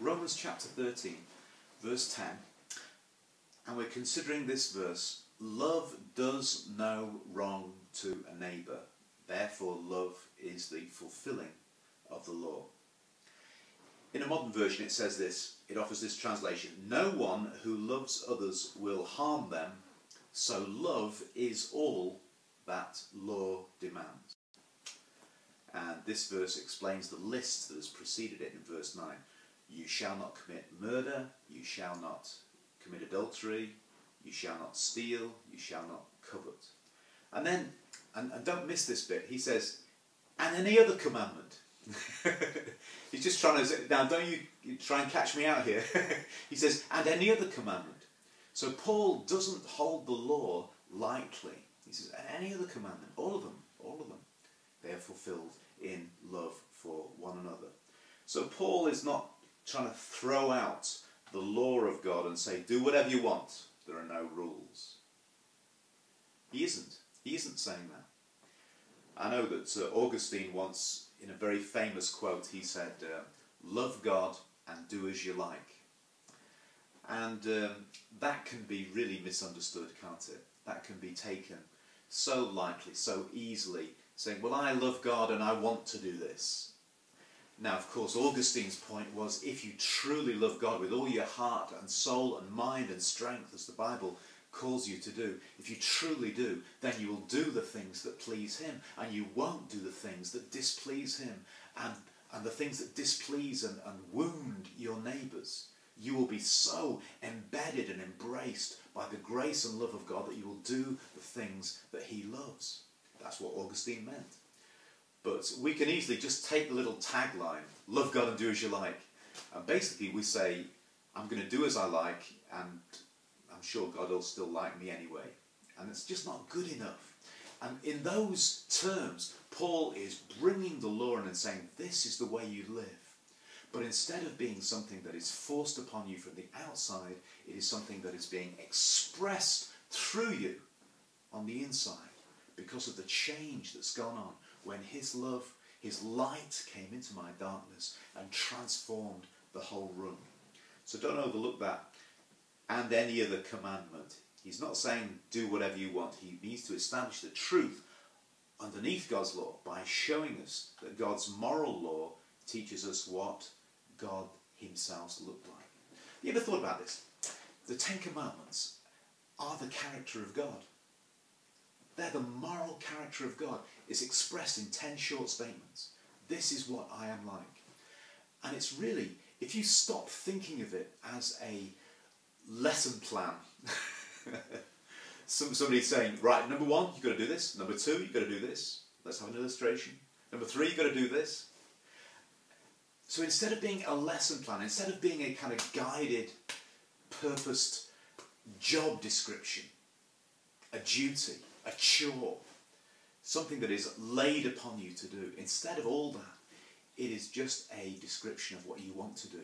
Romans chapter 13, verse 10, and we're considering this verse. Love does no wrong to a neighbour, therefore love is the fulfilling of the law. In a modern version it says this, it offers this translation: no one who loves others will harm them, so love is all that law demands. And this verse explains the list that has preceded it in verse 9. You shall not commit murder, you shall not commit adultery, you shall not steal, you shall not covet. And then, and don't miss this bit, he says, and any other commandment. He's just trying to say, now don't you try and catch me out here. He says, and any other commandment. So Paul doesn't hold the law lightly. He says, and any other commandment, all of them, they are fulfilled in love for one another. So Paul is not trying to throw out the law of God and say, do whatever you want, there are no rules. He isn't saying that. I know that Augustine once, in a very famous quote, he said, love God and do as you like. And that can be really misunderstood, can't it? That can be taken so lightly, so easily, saying, well, I love God and I want to do this. Now, of course, Augustine's point was, if you truly love God with all your heart and soul and mind and strength, as the Bible calls you to do, if you truly do, then you will do the things that please him, and you won't do the things that displease him, and the things that displease and wound your neighbours. You will be so embedded and embraced by the grace and love of God that you will do the things that he loves. That's what Augustine meant. But we can easily just take the little tagline, love God and do as you like. And basically we say, I'm going to do as I like, and I'm sure God will still like me anyway. And it's just not good enough. And in those terms, Paul is bringing the law in and saying, this is the way you live. But instead of being something that is forced upon you from the outside, it is something that is being expressed through you on the inside because of the change that's gone on when his love, his light came into my darkness and transformed the whole room. So don't overlook that. And any other commandment. He's not saying do whatever you want. He needs to establish the truth underneath God's law by showing us that God's moral law teaches us what God himself looked like. You ever thought about this? The Ten Commandments are the character of God. They're the moral character of God. It's expressed in 10 short statements. This is what I am like. And it's really, if you stop thinking of it as a lesson plan, somebody's saying, right, number 1, you've got to do this. Number 2, you've got to do this. Let's have an illustration. Number 3, you've got to do this. So instead of being a lesson plan, instead of being a kind of guided, purposed job description, a duty, a chore, something that is laid upon you to do, instead of all that, it is just a description of what you want to do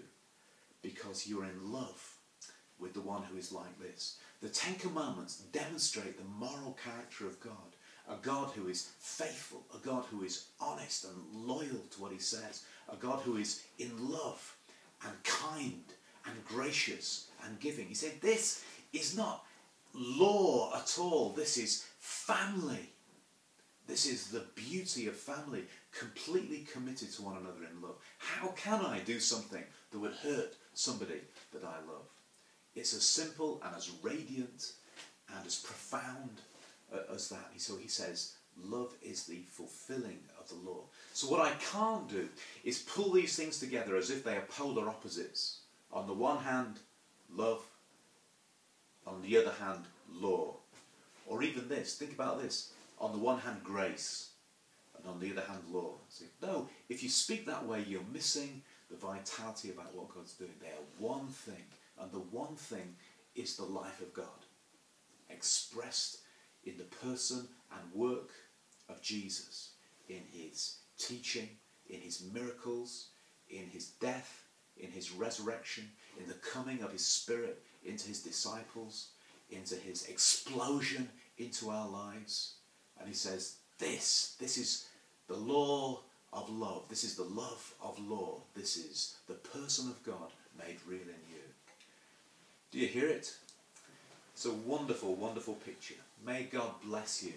because you're in love with the one who is like this. The Ten Commandments demonstrate the moral character of God, a God who is faithful, a God who is honest and loyal to what he says, a God who is in love and kind and gracious and giving. He said this is not law at all, this is family. This is the beauty of family, completely committed to one another in love. How can I do something that would hurt somebody that I love? It's as simple and as radiant and as profound as that. So he says, love is the fulfilling of the law. So what I can't do is pull these things together as if they are polar opposites. On the one hand, love. On the other hand, law. Or even this, think about this. On the one hand, grace. And on the other hand, law. See, no, if you speak that way, you're missing the vitality about what God's doing. They are one thing. And the one thing is the life of God, expressed in the person and work of Jesus, in his teaching, in his miracles, in his death, in his resurrection, in the coming of his Spirit into his disciples, into his explosion into our lives. And he says, this is the law of love. This is the love of law. This is the person of God made real in you. Do you hear it? It's a wonderful, wonderful picture. May God bless you